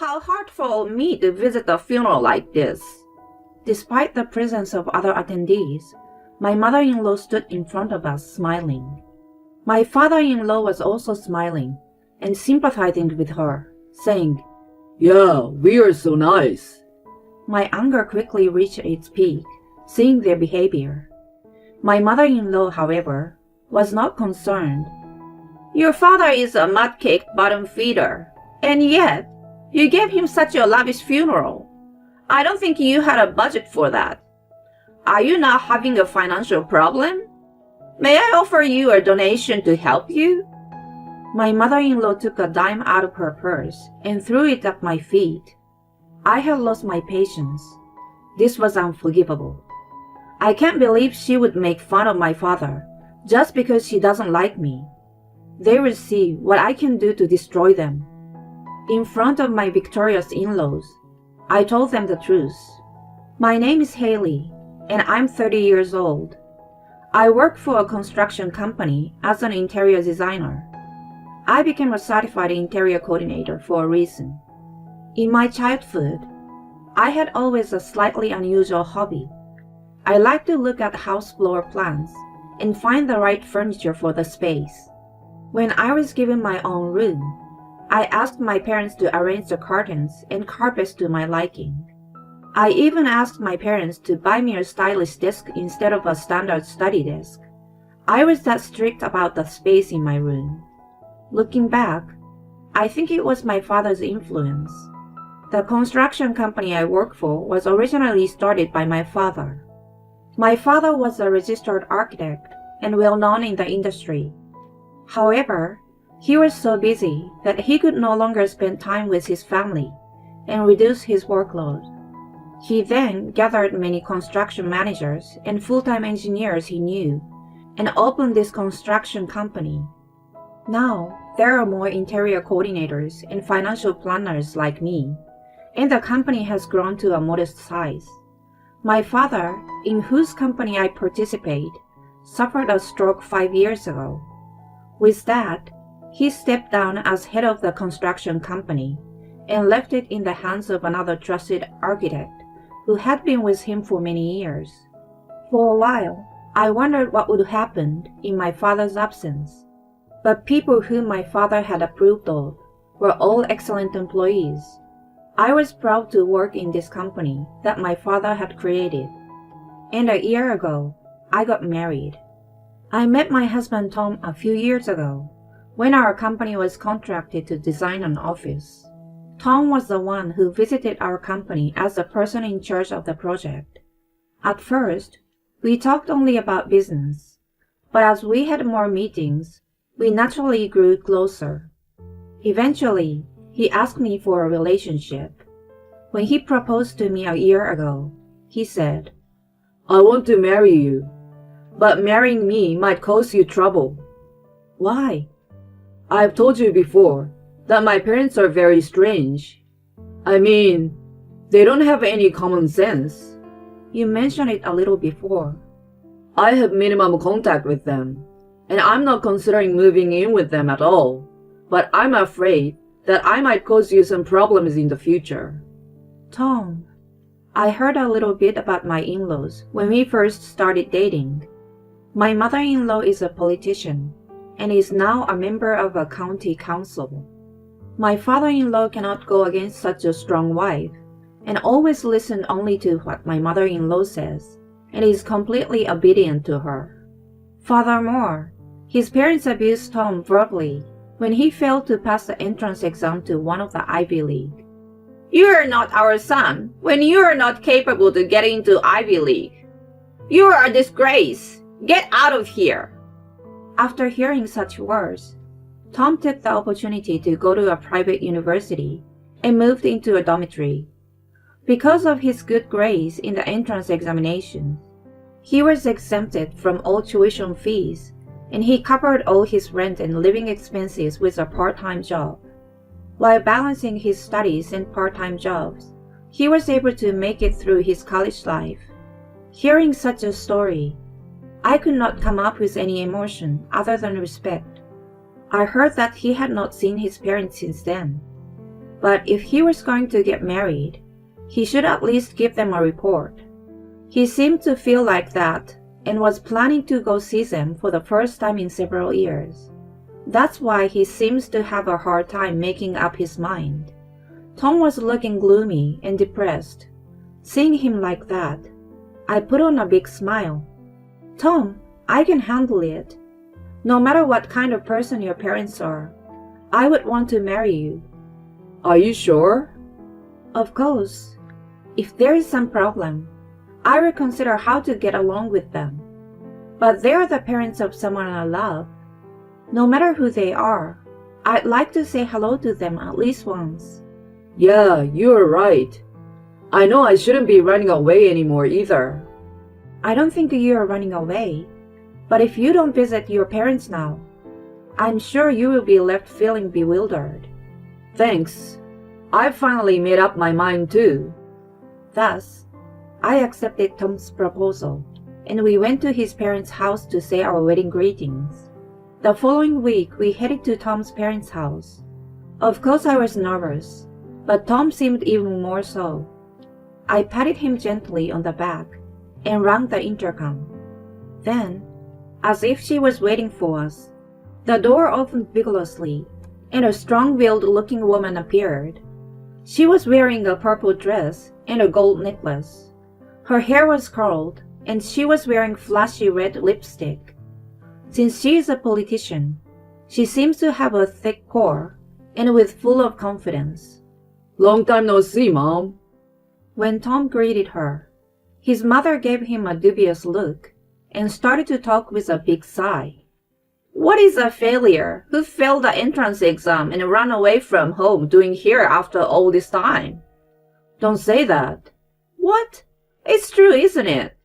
How heartful of me to visit a funeral like this. Despite the presence of other attendees, my mother-in-law stood in front of us smiling. My father-in-law was also smiling and sympathizing with her, saying, "Yeah, we are so nice." My anger quickly reached its peak, seeing their behavior. My mother-in-law, however, was not concerned. Your father is a mud-caked bottom feeder, and yet you gave him such a lavish funeral. I don't think you had a budget for that. Are you not having a financial problem? May I offer you a donation to help you? My mother-in-law took a dime out of her purse and threw it at my feet. I had lost my patience. This was unforgivable. I can't believe she would make fun of my father just because she doesn't like me. They will see what I can do to destroy them. In front of my victorious in-laws, I told them the truth. My name is Haley, and I'm 30 years old. I work for a construction company as an interior designer. I became a certified interior coordinator for a reason. In my childhood, I had always a slightly unusual hobby. I like to look at house floor plans and find the right furniture for the space. When I was given my own room, I asked my parents to arrange the curtains and carpets to my liking. I even asked my parents to buy me a stylish desk instead of a standard study desk. I was that strict about the space in my room. Looking back, I think it was my father's influence. The construction company I work for was originally started by my father. My father was a registered architect and well known in the industry. However, he was so busy that he could no longer spend time with his family and reduce his workload. He then gathered many construction managers and full-time engineers he knew and opened this construction company. Now, there are more interior coordinators and financial planners like me, and the company has grown to a modest size. My father, in whose company I participate, suffered a stroke 5 years ago. With that, he stepped down as head of the construction company and left it in the hands of another trusted architect who had been with him for many years. For a while, I wondered what would happen in my father's absence. But people whom my father had approved of were all excellent employees. I was proud to work in this company that my father had created. And a year ago, I got married. I met my husband Tom a few years ago when our company was contracted to design an office. Tom was the one who visited our company as the person in charge of the project. At first, we talked only about business, but as we had more meetings, we naturally grew closer. Eventually, he asked me for a relationship. When he proposed to me a year ago, he said, "I want to marry you, but marrying me might cause you trouble." "Why?" "I've told you before that my parents are very strange. I mean, they don't have any common sense." "You mentioned it a little before." "I have minimum contact with them, and I'm not considering moving in with them at all, but I'm afraid that I might cause you some problems in the future." "Tom, I heard a little bit about my in-laws when we first started dating. My mother-in-law is a politician and is now a member of a county council. My father-in-law cannot go against such a strong wife and always listens only to what my mother-in-law says and is completely obedient to her. Furthermore, his parents abused Tom verbally when he failed to pass the entrance exam to one of the Ivy League. You are not our son when you are not capable to get into Ivy League. You are a disgrace. Get out of here." After hearing such words, Tom took the opportunity to go to a private university and moved into a dormitory. Because of his good grades in the entrance examination, he was exempted from all tuition fees, and he covered all his rent and living expenses with a part-time job. While balancing his studies and part-time jobs, he was able to make it through his college life. Hearing such a story, I could not come up with any emotion other than respect. I heard that he had not seen his parents since then. But if he was going to get married, he should at least give them a report. He seemed to feel like that and was planning to go see them for the first time in several years. That's why he seems to have a hard time making up his mind. Tom was looking gloomy and depressed. Seeing him like that, I put on a big smile. Tom, I can handle it. No matter what kind of person your parents are, I would want to marry you. Are you sure? Of course. If there is some problem, I will consider how to get along with them. But they are the parents of someone I love. No matter who they are, I'd like to say hello to them at least once. Yeah, you're right. I know I shouldn't be running away anymore either. I don't think you are running away. But if you don't visit your parents now, I'm sure you will be left feeling bewildered. Thanks. I finally made up my mind too. Thus, I accepted Tom's proposal, and we went to his parents' house to say our wedding greetings. The following week, we headed to Tom's parents' house. Of course, I was nervous, but Tom seemed even more so. I patted him gently on the back and rang the intercom. Then, as if she was waiting for us, the door opened vigorously, and a strong-willed-looking woman appeared. She was wearing a purple dress and a gold necklace. Her hair was curled, and she was wearing flashy red lipstick. Since she is a politician, she seems to have a thick core and with full of confidence. Long time no see, Mom. When Tom greeted her, his mother gave him a dubious look and started to talk with a big sigh. What is a failure who failed the entrance exam and ran away from home doing here after all this time? Don't say that. What? It's true, isn't it?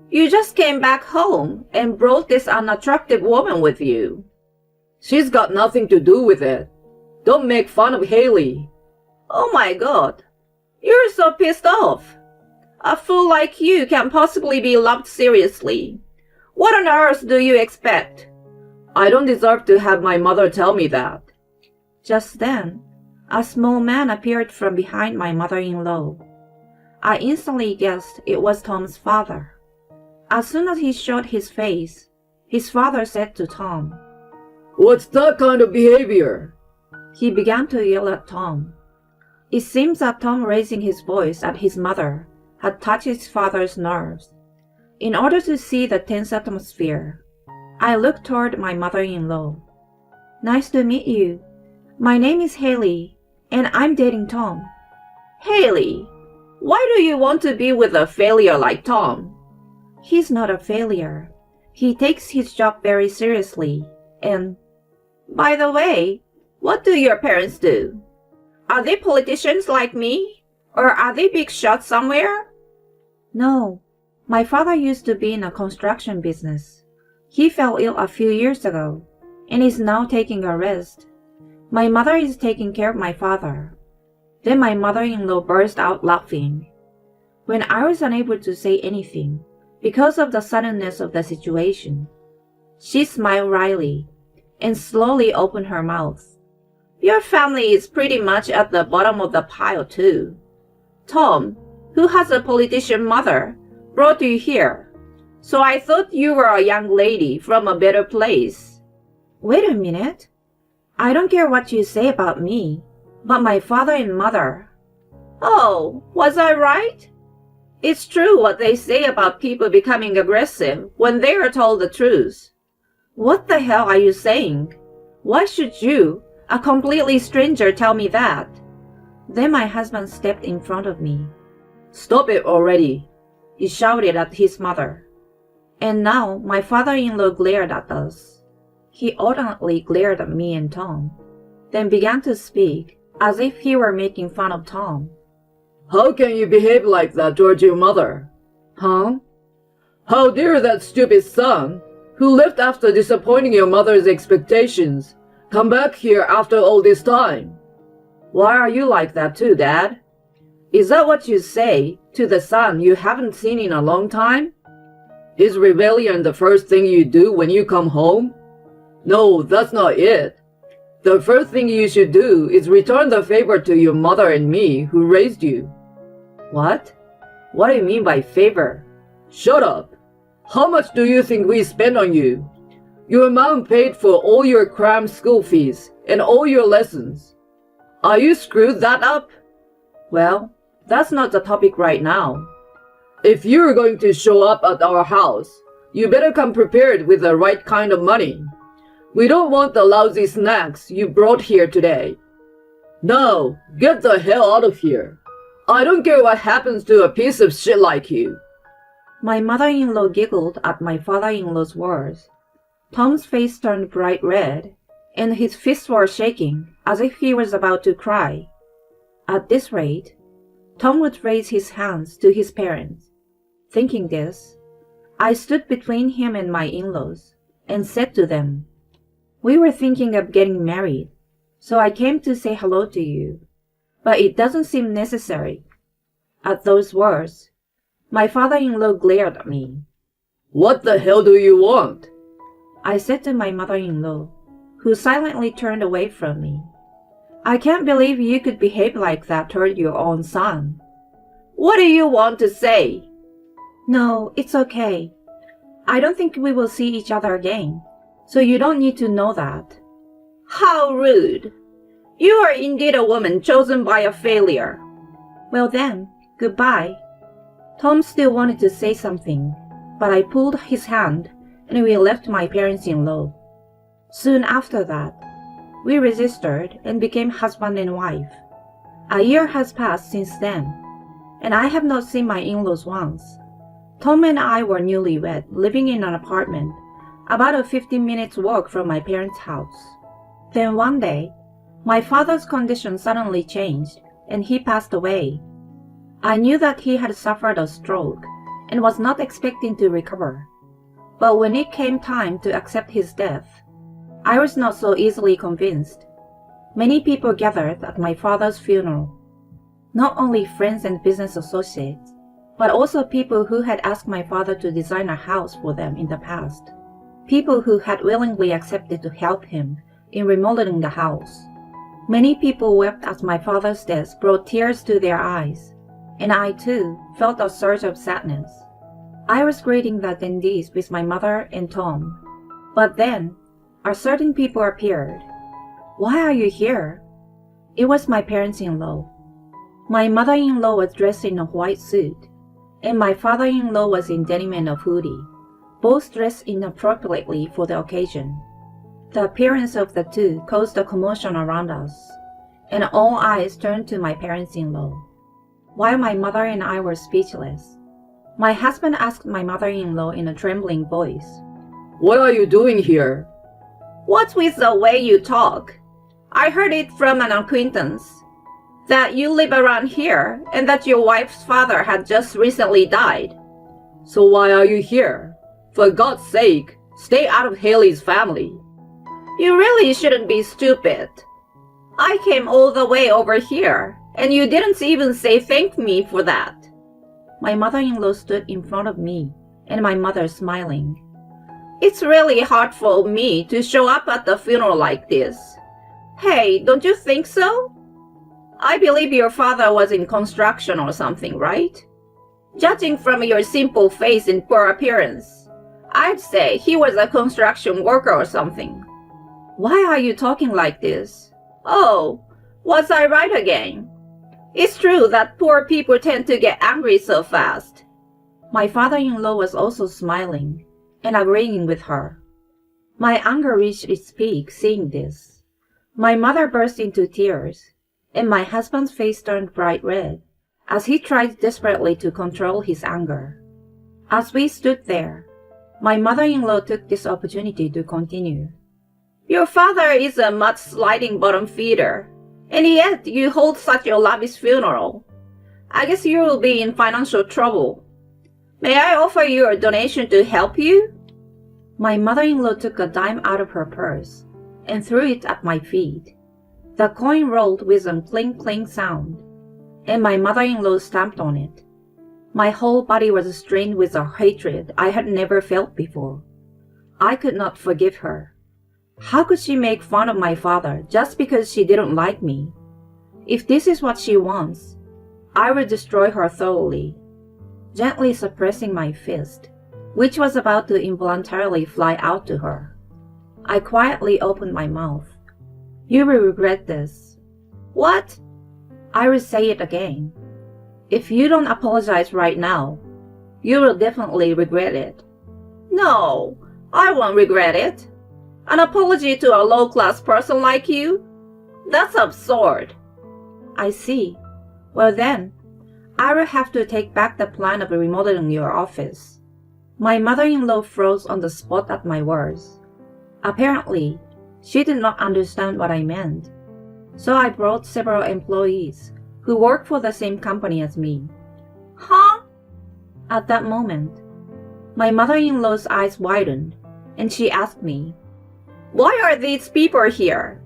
You just came back home and brought this unattractive woman with you. She's got nothing to do with it. Don't make fun of Haley. Oh my God. You're so pissed off. A fool like you can't possibly be loved seriously. What on earth do you expect? I don't deserve to have my mother tell me that. Just then, a small man appeared from behind my mother-in-law. I instantly guessed it was Tom's father. As soon as he showed his face, his father said to Tom, What's that kind of behavior? He began to yell at Tom. It seems that Tom raising his voice at his mother had touched his father's nerves. In order to see the tense atmosphere, I looked toward my mother-in-law. Nice to meet you. My name is Haley, and I'm dating Tom. Haley, why do you want to be with a failure like Tom? He's not a failure. He takes his job very seriously, and... By the way, what do your parents do? Are they politicians like me? Or are they big shots somewhere? No. My father used to be in a construction business. He fell ill a few years ago, and is now taking a rest. My mother is taking care of my father. Then my mother-in-law burst out laughing. When I was unable to say anything, because of the suddenness of the situation, she smiled wryly and slowly opened her mouth. Your family is pretty much at the bottom of the pile too. Tom, who has a politician mother, brought you here. So I thought you were a young lady from a better place. Wait a minute. I don't care what you say about me, but my father and mother. Oh, was I right? It's true what they say about people becoming aggressive when they are told the truth. What the hell are you saying? Why should you, a completely stranger, tell me that? Then my husband stepped in front of me. Stop it already, he shouted at his mother. And now my father-in-law glared at us. He alternately glared at me and Tom, then began to speak as if he were making fun of Tom. How can you behave like that towards your mother? Huh? How dare that stupid son, who left after disappointing your mother's expectations, come back here after all this time? Why are you like that too, Dad? Is that what you say to the son you haven't seen in a long time? Is rebellion the first thing you do when you come home? No, that's not it. The first thing you should do is return the favor to your mother and me who raised you. What? What do you mean by favor? Shut up! How much do you think we spend on you? Your mom paid for all your cram school fees and all your lessons. Are you screwed that up? Well, that's not the topic right now. If you're going to show up at our house, you better come prepared with the right kind of money. We don't want the lousy snacks you brought here today. Now, get the hell out of here. I don't care what happens to a piece of shit like you. My mother-in-law giggled at my father-in-law's words. Tom's face turned bright red, and his fists were shaking as if he was about to cry. At this rate, Tom would raise his hands to his parents. Thinking this, I stood between him and my in-laws and said to them, "We were thinking of getting married, so I came to say hello to you, but it doesn't seem necessary." At those words, my father-in-law glared at me. What the hell do you want? I said to my mother-in-law, who silently turned away from me. "I can't believe you could behave like that toward your own son." What do you want to say? "No, it's okay. I don't think we will see each other again, so you don't need to know that." How rude. You are indeed a woman chosen by a failure. Well then, goodbye. Tom still wanted to say something, but I pulled his hand and we left my parents-in-law. Soon after that, we registered and became husband and wife. A year has passed since then, and I have not seen my in-laws once. Tom and I were newlywed, living in an apartment, about a 15-minute walk from my parents' house. Then one day, my father's condition suddenly changed, and he passed away. I knew that he had suffered a stroke, and was not expecting to recover. But when it came time to accept his death, I was not so easily convinced. Many people gathered at my father's funeral. Not only friends and business associates, but also people who had asked my father to design a house for them in the past. People who had willingly accepted to help him in remodeling the house. Many people wept as my father's death brought tears to their eyes, and I too felt a surge of sadness. I was greeting the attendees with my mother and Tom, but then a certain people appeared. "Why are you here?" It was my parents-in-law. My mother-in-law was dressed in a white suit, and my father-in-law was in denim and a hoodie, both dressed inappropriately for the occasion. The appearance of the two caused a commotion around us, and all eyes turned to my parents-in-law. While my mother and I were speechless, my husband asked my mother-in-law in a trembling voice, What are you doing here? "What's with the way you talk? I heard it from an acquaintance that you live around here and that your wife's father had just recently died." So why are you here? For God's sake, stay out of Haley's family. "You really shouldn't be stupid. I came all the way over here, and you didn't even say thank me for that." My mother-in-law stood in front of me, and my mother smiling. "It's really hard for me to show up at the funeral like this. Hey, don't you think so? I believe your father was in construction or something, right? Judging from your simple face and poor appearance, I'd say he was a construction worker or something." "Why are you talking like this?" "Oh, was I right again? It's true that poor people tend to get angry so fast." My father-in-law was also smiling and agreeing with her. My anger reached its peak seeing this. My mother burst into tears, and my husband's face turned bright red as he tried desperately to control his anger. As we stood there, my mother-in-law took this opportunity to continue. "Your father is a mud-sliding bottom feeder, and yet you hold such a lavish funeral. I guess you will be in financial trouble. May I offer you a donation to help you?" My mother-in-law took a dime out of her purse and threw it at my feet. The coin rolled with a clink-clink sound, and my mother-in-law stamped on it. My whole body was strained with a hatred I had never felt before. I could not forgive her. How could she make fun of my father just because she didn't like me? If this is what she wants, I will destroy her thoroughly. Gently suppressing my fist, which was about to involuntarily fly out to her, I quietly opened my mouth. You will regret this. What? I will say it again. If you don't apologize right now, you will definitely regret it. No, I won't regret it. An apology to a low-class person like you? That's absurd. I see. Well then, I will have to take back the plan of remodeling your office. My mother-in-law froze on the spot at my words. Apparently, she did not understand what I meant. So I brought several employees who work for the same company as me. Huh? At that moment, my mother-in-law's eyes widened and she asked me, Why are these people here?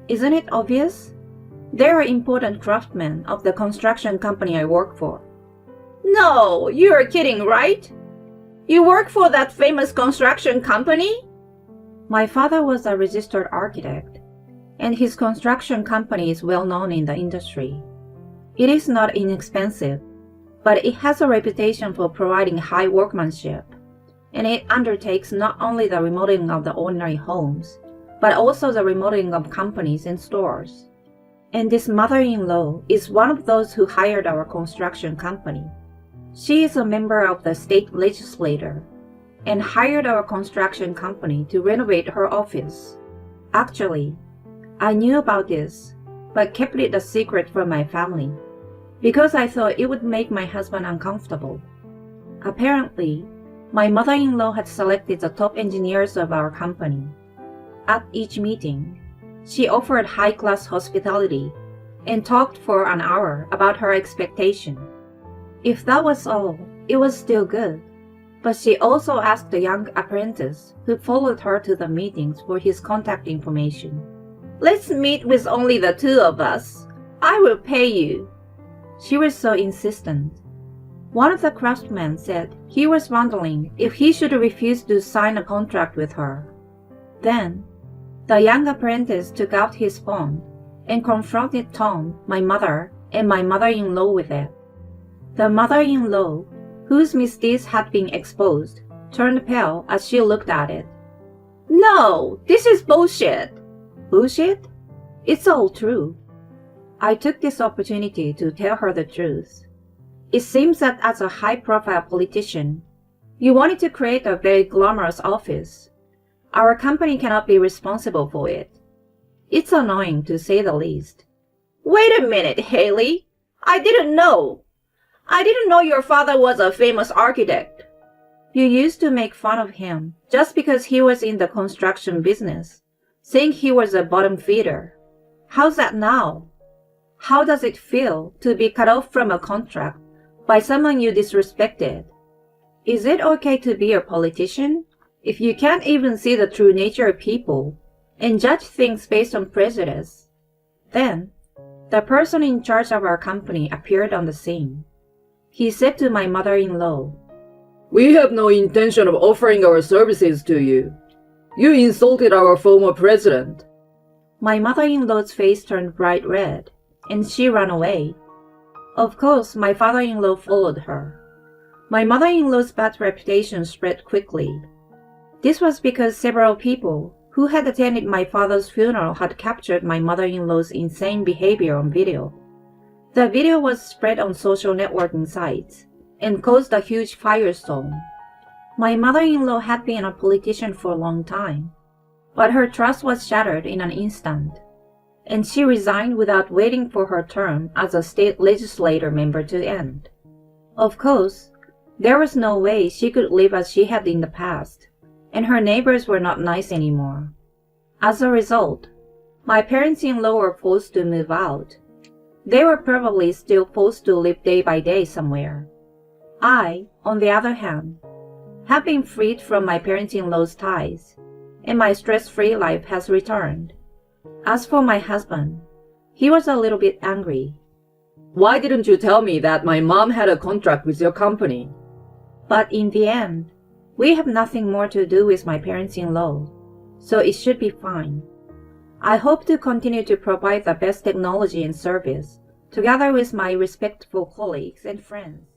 Isn't it obvious? They are important craftsmen of the construction company I work for. No, you're kidding, right? You work for that famous construction company? My father was a registered architect, and his construction company is well known in the industry. It is not inexpensive, but it has a reputation for providing high workmanship, and it undertakes not only the remodeling of the ordinary homes, but also the remodeling of companies and stores. And this mother-in-law is one of those who hired our construction company. She is a member of the state legislature and hired our construction company to renovate her office. Actually, I knew about this, but kept it a secret from my family because I thought it would make my husband uncomfortable. Apparently, my mother-in-law had selected the top engineers of our company. At each meeting, she offered high-class hospitality and talked for an hour about her expectation. If that was all, it was still good. But she also asked the young apprentice who followed her to the meetings for his contact information. Let's meet with only the two of us. I will pay you. She was so insistent. One of the craftsmen said he was wondering if he should refuse to sign a contract with her. Then, the young apprentice took out his phone and confronted Tom, my mother, and my mother-in-law with it. The mother-in-law, whose misdeeds had been exposed, turned pale as she looked at it. No, this is bullshit. Bullshit? It's all true. I took this opportunity to tell her the truth. It seems that as a high-profile politician, you wanted to create a very glamorous office. Our company cannot be responsible for it. It's annoying to say the least. Wait a minute, Haley. I didn't know. I didn't know your father was a famous architect. You used to make fun of him just because he was in the construction business, saying he was a bottom feeder. How's that now? How does it feel to be cut off from a contract by someone you disrespected? Is it okay to be a politician if you can't even see the true nature of people and judge things based on prejudice? Then, the person in charge of our company appeared on the scene. He said to my mother-in-law, We have no intention of offering our services to you. You insulted our former president. My mother-in-law's face turned bright red, and she ran away. Of course, my father-in-law followed her. My mother-in-law's bad reputation spread quickly. This was because several people who had attended my father's funeral had captured my mother-in-law's insane behavior on video. The video was spread on social networking sites and caused a huge firestorm. My mother-in-law had been a politician for a long time, but her trust was shattered in an instant, and she resigned without waiting for her term as a state legislature member to end. Of course, there was no way she could live as she had in the past, and her neighbors were not nice anymore. As a result, my parents-in-law were forced to move out. They were probably still forced to live day by day somewhere. I, on the other hand, have been freed from my parents-in-law's ties, and my stress-free life has returned. As for my husband, he was a little bit angry. Why didn't you tell me that my mom had a contract with your company? But in the end, we have nothing more to do with my parents-in-law. so it should be fine. I hope to continue to provide the best technology and service, together with my respectful colleagues and friends.